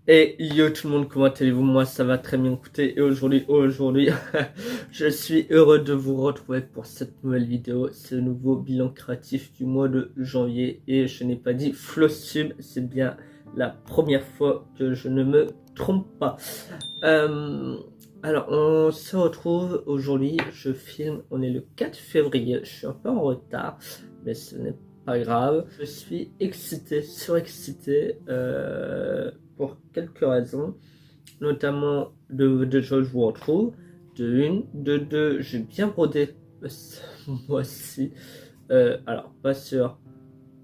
Et yo tout le monde, comment allez-vous? Moi ça va très bien, écoutez, et aujourd'hui, je suis heureux de vous retrouver pour cette nouvelle vidéo, ce nouveau bilan créatif du mois de janvier, et je n'ai pas dit Flossub, c'est bien la première fois que je ne me trompe pas. Alors on se retrouve aujourd'hui, je filme, on est le 4 février, je suis un peu en retard, mais ce n'est pas grave. Je suis excité, surexcité, pour quelques raisons, notamment déjà je vous retrouve, de une, de deux, j'ai bien brodé ce mois-ci, alors pas sur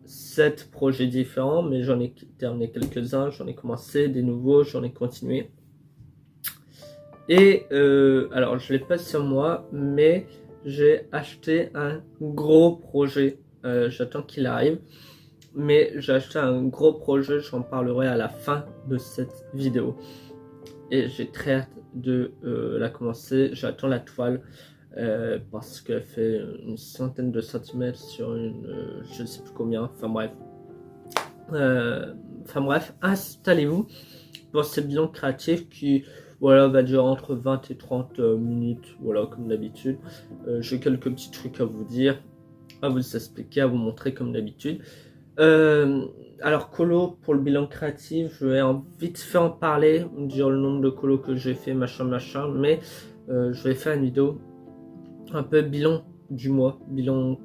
7 projets différents, mais j'en ai terminé quelques-uns, j'en ai commencé des nouveaux, j'en ai continué. Et alors je l'ai pas sur moi, mais j'ai acheté un gros projet, j'attends qu'il arrive. Mais j'ai acheté un gros projet, j'en parlerai à la fin de cette vidéo. Et j'ai très hâte de la commencer. J'attends la toile parce qu'elle fait une centaine de centimètres sur une je ne sais plus combien. Enfin bref, installez-vous pour ce bilan créatif qui voilà, va durer entre 20 et 30 minutes, voilà, comme d'habitude. J'ai quelques petits trucs à vous dire, à vous expliquer, à vous montrer comme d'habitude. Alors colo, pour le bilan créatif, je vais vite fait en parler, dire le nombre de colos que j'ai fait, machin, mais je vais faire une vidéo un peu bilan du mois, bilan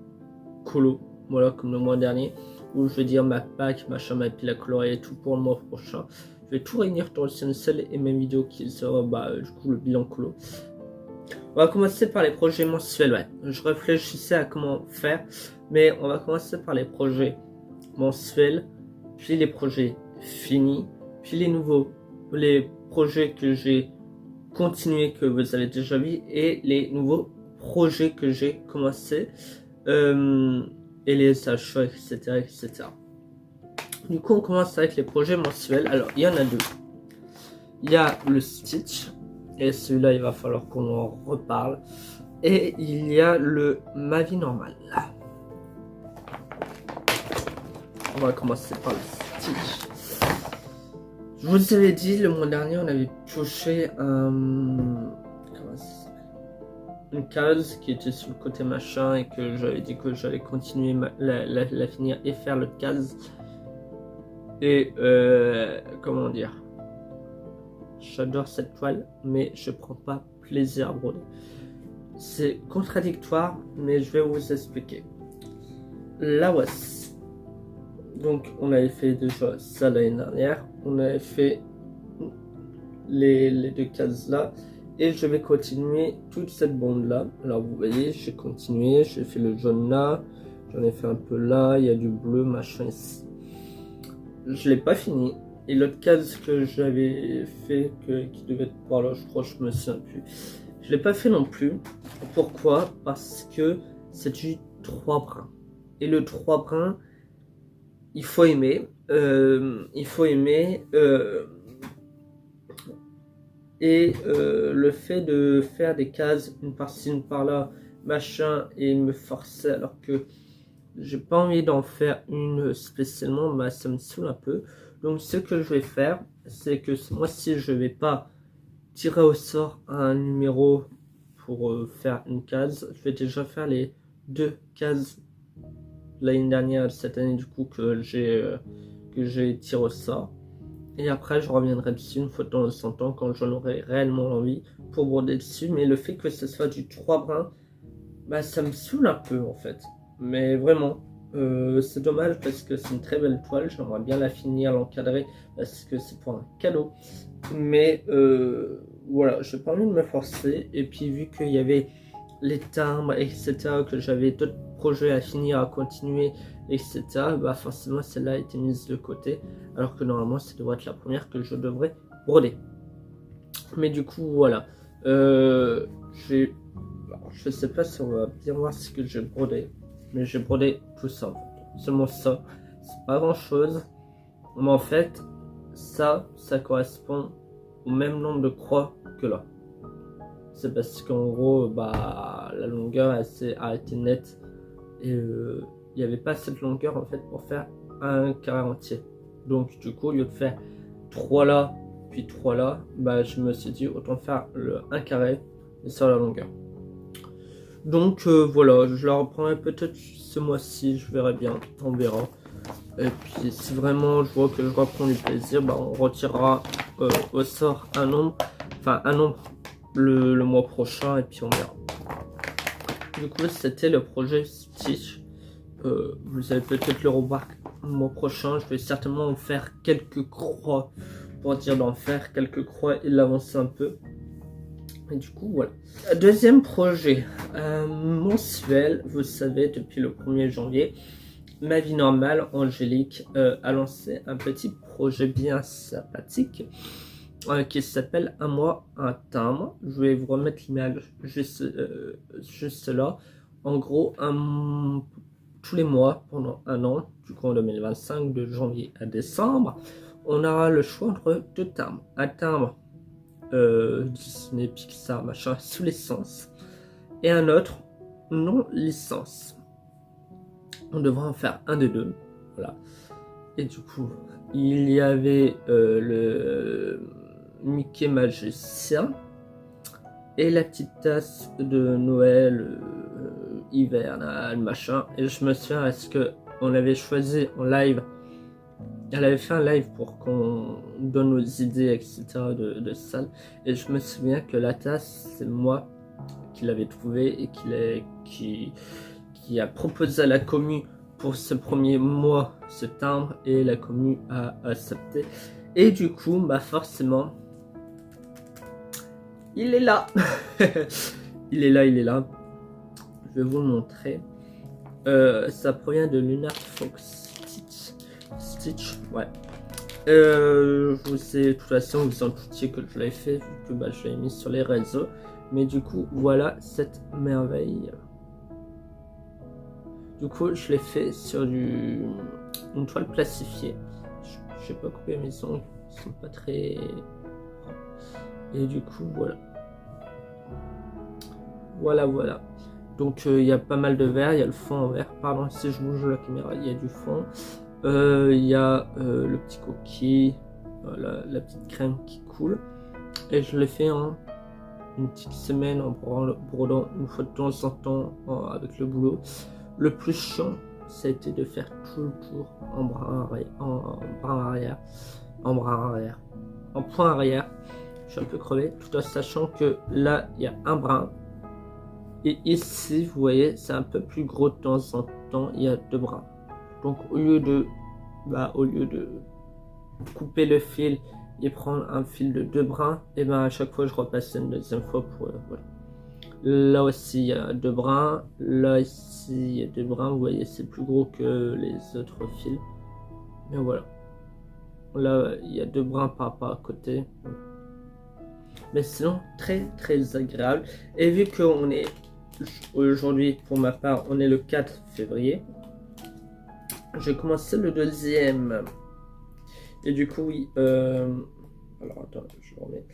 colo, voilà, comme le mois dernier, où je vais dire ma pack, machin, ma pile à colorer et tout pour le mois prochain. Je vais tout réunir dans une seule et même vidéo qui sera du coup le bilan colo. On va commencer par les projets mensuels, ouais. Je réfléchissais à comment faire, mais on va commencer par les projets mensuels, puis les projets finis, puis les projets que j'ai continué, que vous avez déjà vu, et les nouveaux projets que j'ai commencé, et les achats, etc. Du coup, on commence avec les projets mensuels. Alors, il y en a deux. Il y a le Stitch, et celui-là, il va falloir qu'on en reparle. Et il y a le Ma vie normale. On va commencer par le Stitch. Je vous avais dit, le mois dernier, on avait pioché une case qui était sur le côté machin et que j'avais dit que j'allais continuer la finir et faire l'autre case. Et comment dire, j'adore cette toile, mais je prends pas plaisir à broder. C'est contradictoire, mais je vais vous expliquer. La was. Donc on avait fait déjà ça l'année dernière, on avait fait les deux cases là, et je vais continuer toute cette bande là. Alors vous voyez, j'ai continué, j'ai fait le jaune là, j'en ai fait un peu là, il y a du bleu machin ici. Je l'ai pas fini, et l'autre case que j'avais fait, qui devait être par là, je crois, je me souviens plus, je l'ai pas fait non plus. Pourquoi? Parce que c'est du 3 brins, et le 3 brins, il faut aimer, et le fait de faire des cases une par-ci une par-là machin et me forcer alors que j'ai pas envie d'en faire une spécialement, bah ça me saoule un peu. Donc ce que je vais faire, c'est que ce mois-ci je vais pas tirer au sort un numéro pour faire une case. Je vais déjà faire les deux cases l'année dernière, cette année du coup que j'ai tiré au sort. Et après je reviendrai dessus une fois de temps en temps quand j'en aurai réellement envie pour broder dessus. Mais le fait que ce soit du 3 brins, bah ça me saoule un peu en fait. Mais vraiment, c'est dommage parce que c'est une très belle toile. J'aimerais bien la finir, l'encadrer parce que c'est pour un cadeau. Mais voilà, j'ai pas envie de me forcer. Et puis vu qu'il y avait les timbres, etc., que j'avais d'autres projets à finir, à continuer, etc., bah forcément celle-là a été mise de côté, alors que normalement ça devrait être la première que je devrais broder. Mais du coup voilà, je sais pas si on va bien voir ce que j'ai brodé, mais j'ai brodé tout ça, seulement ça, c'est pas grand chose, mais en fait ça correspond au même nombre de croix que là. C'est parce qu'en gros, bah, la longueur a été nette et il n'y avait pas cette longueur en fait pour faire un carré entier. Donc du coup, au lieu de faire 3 là puis 3 là, bah je me suis dit autant faire le 1 carré et sur la longueur. Donc voilà, je la reprendrai peut-être ce mois-ci, je verrai bien, on verra. Et puis si vraiment je vois que je reprends du plaisir, bah on retirera au sort un nombre le mois prochain et puis on verra. Du coup c'était le projet Stitch. Vous allez peut-être le remarquer le mois prochain, je vais certainement en faire quelques croix pour dire d'en faire quelques croix et l'avancer un peu. Et du coup voilà. Deuxième projet mensuel, vous savez depuis le 1er janvier, Ma Vie Normale, Angélique a lancé un petit projet bien sympathique qui s'appelle Un mois, un timbre. Je vais vous remettre l'image juste là. En gros, tous les mois pendant un an, du coup en 2025, de janvier à décembre, on aura le choix entre 2 timbres. Un timbre Disney, Pixar, machin, sous licence, et un autre non licence. On devra en faire un des deux, voilà. Et du coup, il y avait le Mickey Magicien et la petite tasse de Noël hivernale, machin. Et je me souviens, est-ce que on avait choisi en live, elle avait fait un live pour qu'on donne nos idées, etc. de salle. Et je me souviens que la tasse, c'est moi qui l'avais trouvée et qui a proposé à la commu pour ce premier mois ce timbre, et la commu a accepté. Et du coup, bah forcément, il est là. il est là. Je vais vous le montrer. Ça provient de Lunar Fox Stitch, ouais. Vous savez, de toute façon, vous en doutiez que je l'avais fait, vu que bah, je l'ai mis sur les réseaux. Mais du coup, voilà cette merveille. Du coup, je l'ai fait sur une toile plastifiée. Je sais pas couper mes ongles, ils sont pas très... Et du coup, voilà. Donc, il y a pas mal de verre, il y a le fond en verre. Pardon, si je bouge la caméra, il y a du fond. Il y a le petit coquille, la petite crème qui coule. Et je l'ai fait en une petite semaine en brodant une fois de temps en temps avec le boulot. Le plus chiant, ça a été de faire tout le tour en point arrière. Je suis un peu crevé, tout en sachant que là, il y a un brin. Et ici, vous voyez, c'est un peu plus gros de temps en temps, il y a 2 brins. Donc au lieu de couper le fil et prendre un fil de 2 brins, et ben à chaque fois je repasse une deuxième fois pour voilà. Là aussi il y a 2 brins, là ici il y a 2 brins, vous voyez c'est plus gros que les autres fils. Mais voilà. Là il y a 2 brins par rapport à côté. Mais sinon très agréable. Et vu qu'on est aujourd'hui, pour ma part, on est le 4 février. J'ai commencé le 2e. Et du coup, oui. Alors, attends, je le remets.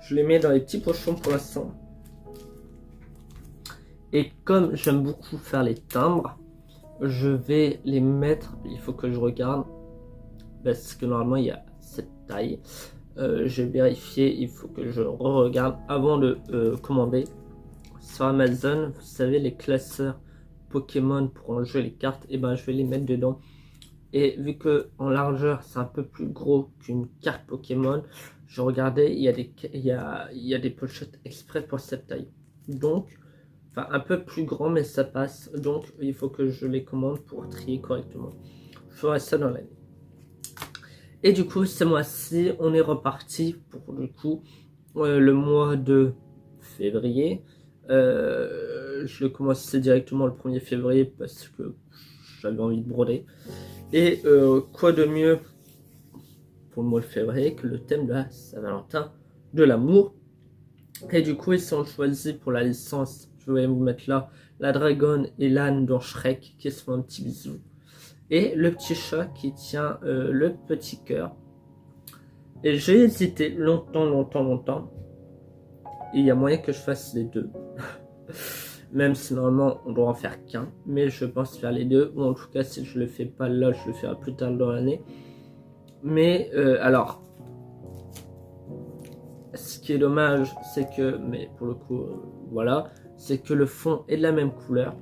Je les mets dans les petits pochons pour l'instant. Et comme j'aime beaucoup faire les timbres, je vais les mettre. Il faut que je regarde. Parce que normalement, il y a cette taille. J'ai vérifié. Il faut que je regarde avant de commander. Sur Amazon, vous savez, les classeurs Pokémon pour en jouer les cartes, et ben je vais les mettre dedans. Et vu que en largeur c'est un peu plus gros qu'une carte Pokémon, je regardais, il y a des pochettes exprès pour cette taille. Donc, enfin un peu plus grand mais ça passe. Donc il faut que je les commande pour trier correctement. Je ferai ça dans l'année. Et du coup, ce mois-ci, on est reparti pour du coup le mois de février. Je le commençais directement le 1er février parce que j'avais envie de broder. Et quoi de mieux pour le mois de février que le thème de la Saint-Valentin, de l'amour. Et du coup, ils sont choisis pour la licence. Je vais vous mettre là la dragonne et l'âne dans Shrek qui se font un petit bisou. Et le petit chat qui tient le petit cœur. Et j'ai hésité longtemps. Et il y a moyen que je fasse les deux. Même si normalement on doit en faire qu'un. Mais je pense faire les deux. Ou en tout cas si je le fais pas là, je le ferai plus tard dans l'année. Mais alors, qui est dommage, c'est que, mais pour le coup, voilà, c'est que le fond est de la même couleur.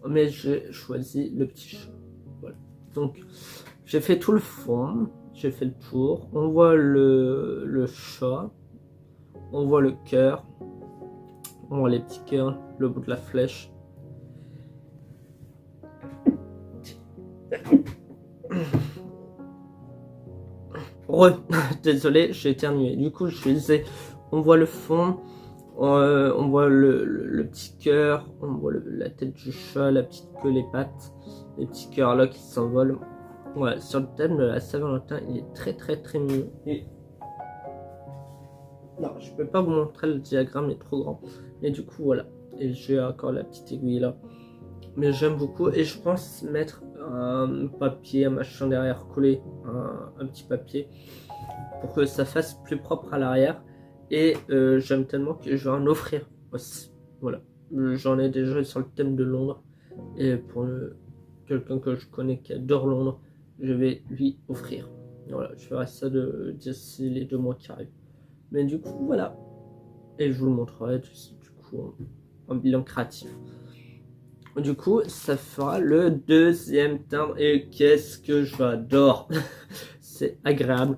Mais j'ai choisi le petit chat. Voilà. Donc, j'ai fait tout le fond, j'ai fait le tour. On voit le chat, on voit le cœur, on voit les petits cœurs, le bout de la flèche. Désolé, j'ai éternué. Du coup, je disais, on voit le fond, on voit le petit cœur, on voit la tête du chat, la petite queue, les pattes, les petits cœurs là qui s'envolent. Voilà, sur le thème de la Saint-Valentin, il est très mignon. Et non, je peux pas vous montrer le diagramme, il est trop grand. Mais du coup, voilà. Et j'ai encore la petite aiguille là. Mais j'aime beaucoup et je pense mettre un papier, un machin derrière, coller un petit papier pour que ça fasse plus propre à l'arrière. Et j'aime tellement que je vais en offrir aussi. Voilà. J'en ai déjà sur le thème de Londres. Et pour quelqu'un que je connais qui adore Londres, je vais lui offrir. Voilà, je ferai ça d'ici les 2 mois qui arrivent. Mais du coup, voilà. Et je vous le montrerai du coup en bilan créatif. Du coup, ça fera le deuxième teint. Et qu'est-ce que j'adore! C'est agréable,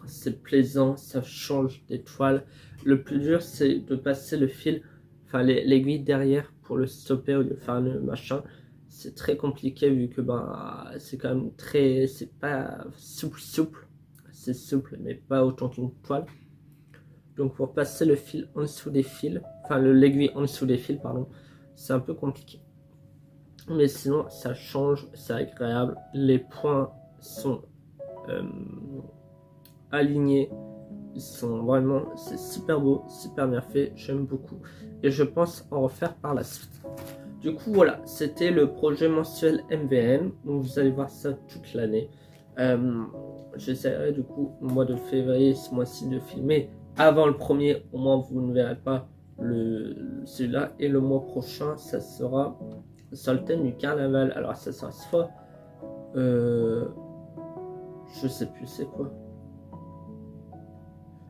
c'est plaisant, ça change des toiles. Le plus dur, c'est de passer le fil, enfin l'aiguille derrière pour le stopper au lieu de faire le machin. C'est très compliqué vu que c'est quand même c'est pas souple, c'est souple mais pas autant qu'une toile. Donc pour passer le fil en dessous des fils, enfin l'aiguille en dessous des fils, pardon, c'est un peu compliqué. Mais sinon ça change, c'est agréable, les points sont alignés, ils sont vraiment, c'est super beau, super bien fait, j'aime beaucoup et je pense en refaire par la suite. Du coup voilà, c'était le projet mensuel MVN, donc vous allez voir ça toute l'année. J'essaierai du coup au mois de février, ce mois-ci, de filmer avant le premier, au moins vous ne verrez pas celui-là, et le mois prochain ça sera sur le thème du carnaval. Alors ça sera soit je sais plus c'est quoi.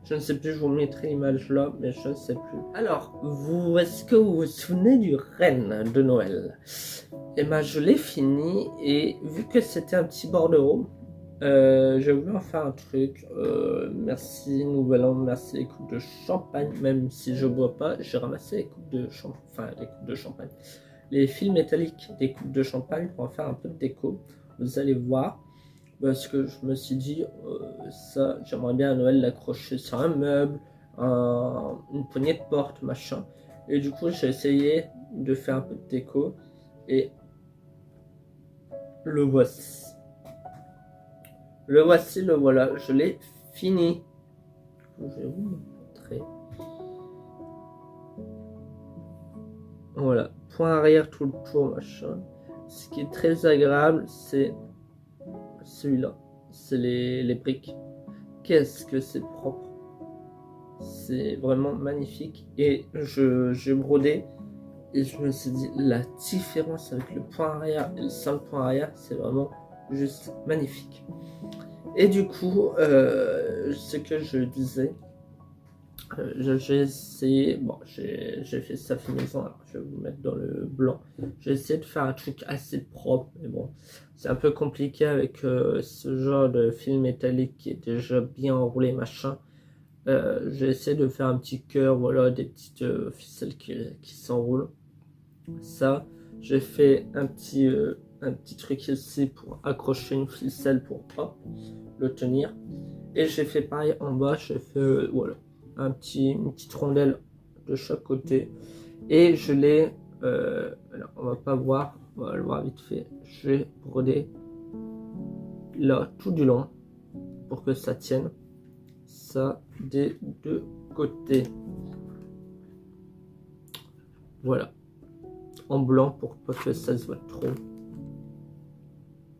Je ne sais plus, je vous mettrai l'image là, mais je ne sais plus. Alors, est-ce que vous vous souvenez du Renne de Noël? Et ben, je l'ai fini, et vu que c'était un petit bordereau, j'ai voulu en faire un truc. Merci Nouvel An, merci les coupes de champagne, même si je bois pas, j'ai ramassé les coupes de champagne, les fils métalliques des coupes de champagne pour en faire un peu de déco. Vous allez voir. Parce que je me suis dit, ça, j'aimerais bien à Noël l'accrocher sur un meuble, une poignée de porte, machin. Et du coup, j'ai essayé de faire un peu de déco. Et le voici. Le voici, le voilà. Je l'ai fini. Je vais vous montrer. Voilà. Point arrière tout le tour, machin. Ce qui est très agréable, c'est celui-là, c'est les briques. Qu'est-ce que c'est propre, c'est vraiment magnifique. Et j'ai brodé et je me suis dit la différence avec le point arrière et le seul point arrière, c'est vraiment juste magnifique. Et du coup, ce que je disais, j'ai essayé, bon, j'ai fait ça fait maison, alors je vais vous mettre dans le blanc. J'ai essayé de faire un truc assez propre, mais bon, c'est un peu compliqué avec ce genre de film métallique qui est déjà bien enroulé, machin. J'ai essayé de faire un petit cœur, voilà, des petites ficelles qui s'enroulent. Ça, j'ai fait un petit truc ici pour accrocher une ficelle pour pas le tenir. Et j'ai fait pareil en bas, j'ai fait, voilà, une petite rondelle de chaque côté. Et je l'ai, alors on va pas voir, on va le voir vite fait. J'ai brodé là tout du long pour que ça tienne. Ça des deux côtés. Voilà. En blanc pour pas que ça se voit trop.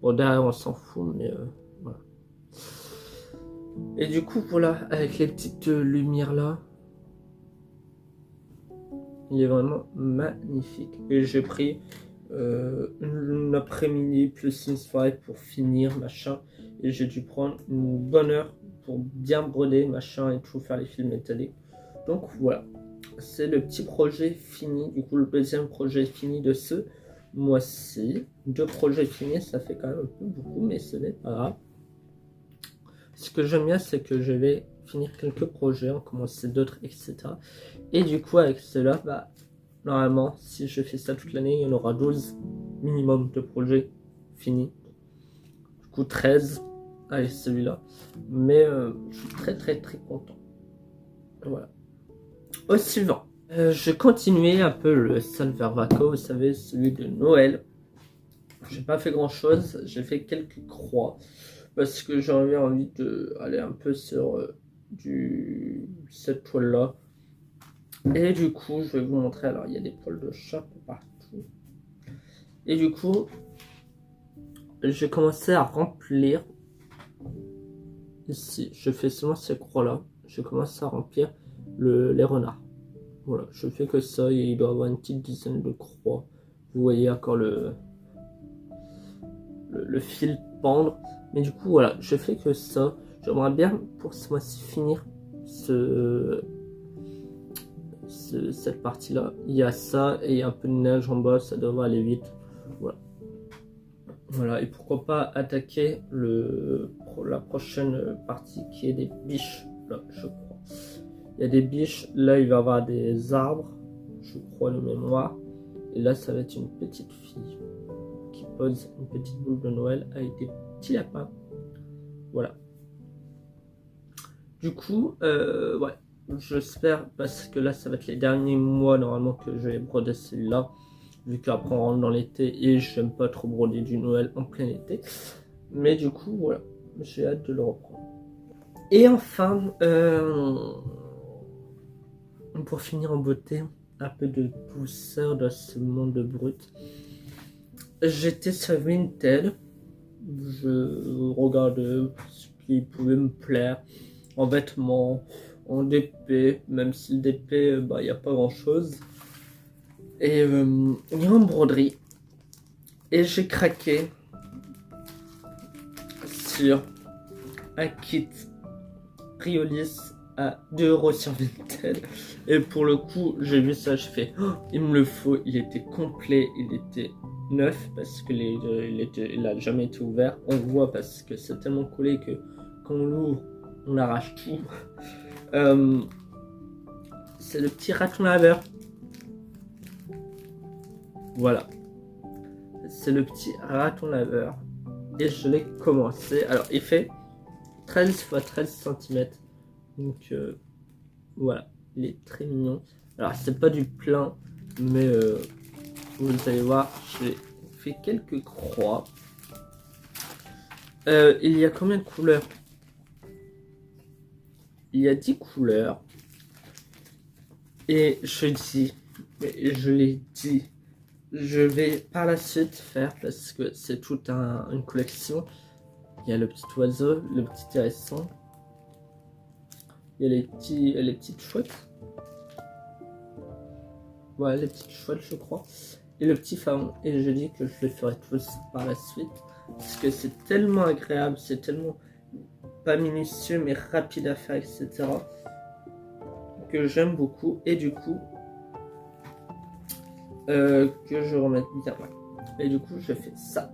Bon, derrière on s'en fout, mais voilà. Et du coup, voilà, avec les petites lumières là, il est vraiment magnifique. Et j'ai pris une après-midi plus une soirée pour finir, machin. Et j'ai dû prendre une bonne heure pour bien broder, machin, et tout, faire les films métalliques. Donc voilà, c'est le petit projet fini. Du coup, le deuxième projet fini de ce mois-ci. 2 projets finis, ça fait quand même un peu beaucoup, mais ce n'est pas grave. Ce que j'aime bien, c'est que je vais finir quelques projets, en commencer d'autres, etc. Et du coup, avec cela, bah, normalement, si je fais ça toute l'année, il y en aura 12 minimum de projets finis. Du coup, 13 avec celui-là. Mais je suis très très très content. Voilà. Au suivant. Je continuais un peu le Salvervaco, vous savez, celui de Noël. J'ai pas fait grand chose, j'ai fait quelques croix. Parce que j'avais envie d'aller un peu sur cette toile-là. Et du coup, je vais vous montrer. Alors, il y a des poils de chat partout. Et du coup, j'ai commencé à remplir. Ici, je fais seulement ces croix-là. Je commence à remplir les renards. Voilà, je fais que ça et il doit y avoir une petite dizaine de croix. Vous voyez encore le fil pendre. Mais du coup, voilà, je fais que ça. J'aimerais bien pour ce mois-ci finir cette partie-là. Il y a ça et un peu de neige en bas, ça devrait aller vite. Voilà. Voilà, et pourquoi pas attaquer la prochaine partie qui est des biches, là, je crois. Il y a des biches, là il va y avoir des arbres, je crois de mémoire. Et là ça va être une petite fille qui pose une petite boule de Noël avec des petits lapins. Voilà. Du coup, ouais, j'espère, parce que là ça va être les derniers mois normalement que je vais broder celui-là. Vu qu'après on rentre dans l'été et j'aime pas trop broder du Noël en plein été. Mais du coup, voilà, j'ai hâte de le reprendre. Et enfin, pour finir en beauté, un peu de douceur dans ce monde brut. J'étais sur Vinted, je regardais ce qui pouvait me plaire en vêtements, en DP, même si le DP, bah, y a pas grand chose. Et il y a en broderie. Et j'ai craqué sur un kit Riolis à 2€ sur Vinted. Et pour le coup, j'ai vu ça, je fais oh, il me le faut. Il était complet, il était neuf parce que il a jamais été ouvert. On voit parce que c'est tellement collé que quand on l'ouvre, on arrache tout. C'est le petit raton laveur. Voilà. C'est le petit raton laveur. Et je l'ai commencé. Alors, il fait 13 x 13 cm. Donc, voilà. Il est très mignon. Alors, c'est pas du plein. Mais, vous allez voir, j'ai fait quelques croix. Il y a combien de couleurs? Il y a 10 couleurs. Et je l'ai dit, je vais par la suite faire, parce que c'est toute une collection. Il y a le petit oiseau, le petit hérisson. Il y a les petites chouettes. Voilà, les petites chouettes, je crois. Et le petit faon. Et je dis que je les ferai tous par la suite. Parce que c'est tellement agréable, c'est tellement pas minutieux, mais rapide à faire, etc. Que j'aime beaucoup. Et du coup, que je remette bien. Ouais. Et du coup, je fais ça.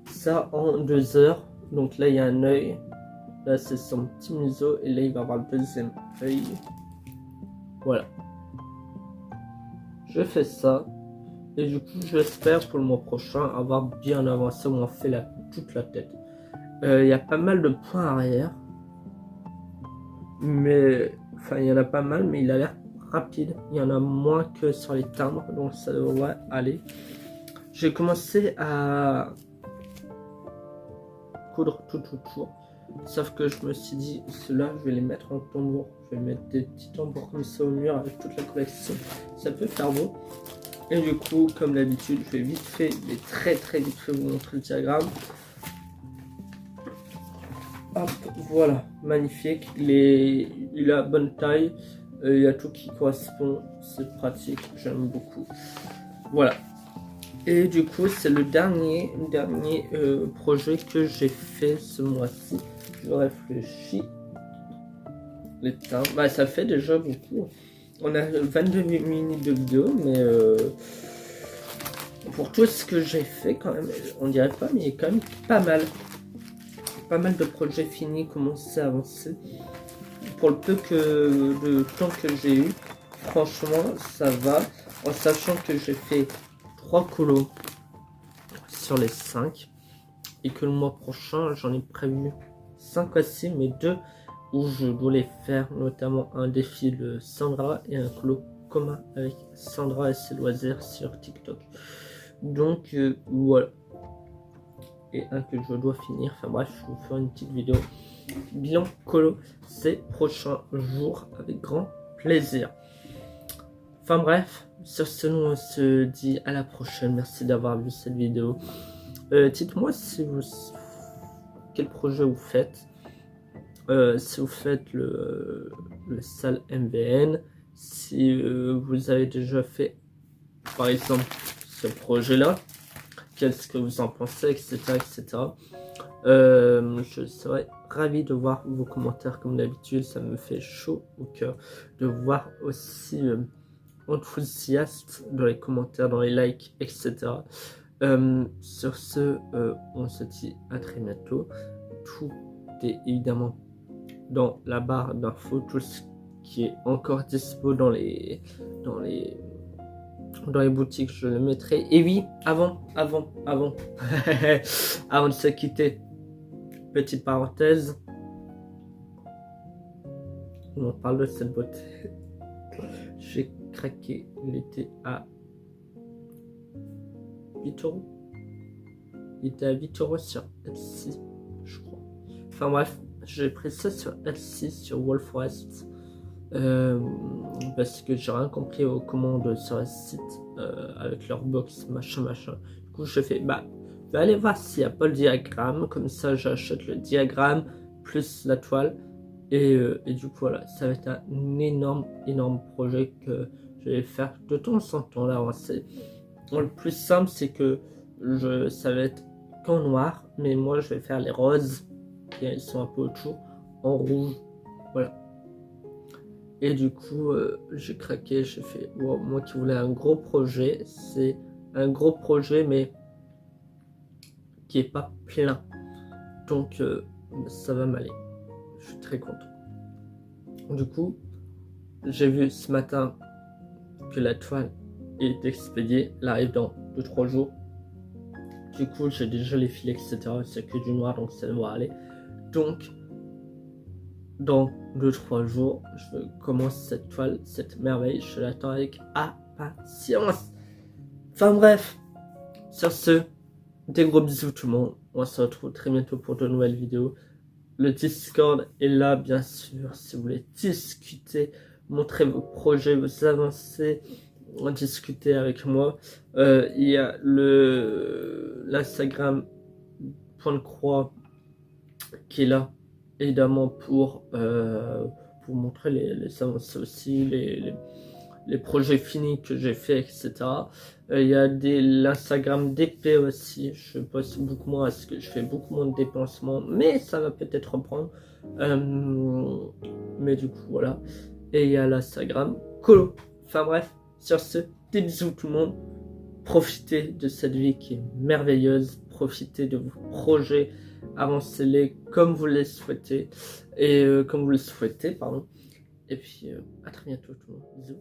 Ça en 2 heures. Donc là, il y a un œil. Là, c'est son petit museau. Et là, il va avoir le deuxième œil. Voilà. Je fais ça. Et du coup, j'espère pour le mois prochain avoir bien avancé où on fait toute la tête. Il y a pas mal de points arrière. Mais, enfin, il y en a pas mal, mais il a l'air rapide. Il y en a moins que sur les timbres. Donc, ça devrait aller. J'ai commencé à coudre tout autour. Sauf que je me suis dit, ceux-là, je vais les mettre en tambour. Je vais mettre des petits tambours comme ça au mur avec toute la collection. Ça peut faire beau. Et du coup, comme d'habitude, je vais vite fait, mais très très vite fait vous montrer le diagramme. Hop, voilà, magnifique. Il a bonne taille. Il y a tout qui correspond. C'est pratique, j'aime beaucoup. Voilà. Et du coup, c'est le dernier projet que j'ai fait ce mois-ci. Je réfléchis. Les temps. Bah, ça fait déjà beaucoup. On a 22 minutes de vidéo, mais pour tout ce que j'ai fait, quand même, on dirait pas, mais il y a quand même pas mal. Pas mal de projets finis, commencent à avancer. Pour le peu de temps que j'ai eu, franchement, ça va. En sachant que j'ai fait 3 colos sur les 5. Et que le mois prochain, j'en ai prévu 5 aussi, mais 2 où je voulais faire notamment un défi de Sandra et un colo commun avec Sandra et ses loisirs sur TikTok. Donc voilà. Et un que je dois finir. Enfin bref, je vous ferai une petite vidéo bilan colo ces prochains jours avec grand plaisir. Enfin bref, sur ce, nous on se dit à la prochaine. Merci d'avoir vu cette vidéo. Dites-moi si vous quel projet vous faites. Si vous faites le salle MVN, si vous avez déjà fait par exemple ce projet là, qu'est-ce que vous en pensez, etc. Je serais ravi de voir vos commentaires comme d'habitude, ça me fait chaud au cœur de voir aussi enthousiaste dans les commentaires, dans les likes, etc. Sur ce, on se dit à très bientôt. Tout est évidemment dans la barre d'infos, tout ce qui est encore dispo dans les boutiques, je le mettrai. Et oui, avant avant de se quitter, petite parenthèse, on parle de cette beauté. J'ai craqué, il était à 8 €. Il était à 8 € sur Etsy, je crois. Enfin bref, j'ai pris ça sur Etsy, sur Wolfwest. Parce que j'ai rien compris aux commandes sur le site avec leur box, machin. Du coup, je fais, bah, je vais aller voir s'il n'y a pas le diagramme. Comme ça, j'achète le diagramme plus la toile. Et du coup, voilà, ça va être un énorme projet que je vais faire de temps en temps. Là, le plus simple, c'est que ça va être qu'en noir, mais moi, je vais faire les roses. Et ils sont un peu autour en rouge. Voilà. Et du coup, j'ai craqué, j'ai fait, wow, moi qui voulais un gros projet, c'est un gros projet, mais qui est pas plein. Donc, ça va m'aller. Je suis très content. Du coup, j'ai vu ce matin que la toile est expédiée. Elle arrive dans 2-3 jours. Du coup, j'ai déjà les fils, etc. C'est que du noir, donc ça devrait aller. Donc, dans 2-3 jours, je commence cette toile, cette merveille. Je l'attends avec impatience. Enfin bref, sur ce, des gros bisous tout le monde. On se retrouve très bientôt pour de nouvelles vidéos. Le Discord est là, bien sûr, si vous voulez discuter, montrer vos projets, vos avancées, discuter avec moi. Il y a l'Instagram .croix qui est là, évidemment, pour montrer les avancées aussi, les projets finis que j'ai fait, etc. Il y a l'Instagram d'épée aussi. Je poste beaucoup moins parce que je fais beaucoup moins de dépensements, mais ça va peut-être reprendre. Mais du coup, voilà. Et il y a l'Instagram colo. Enfin bref, sur ce, des bisous tout le monde. Profitez de cette vie qui est merveilleuse. Profitez de vos projets. Avancez-les comme vous les souhaitez. Et comme vous le souhaitez, pardon. Et puis, à très bientôt tout le monde. Bisous.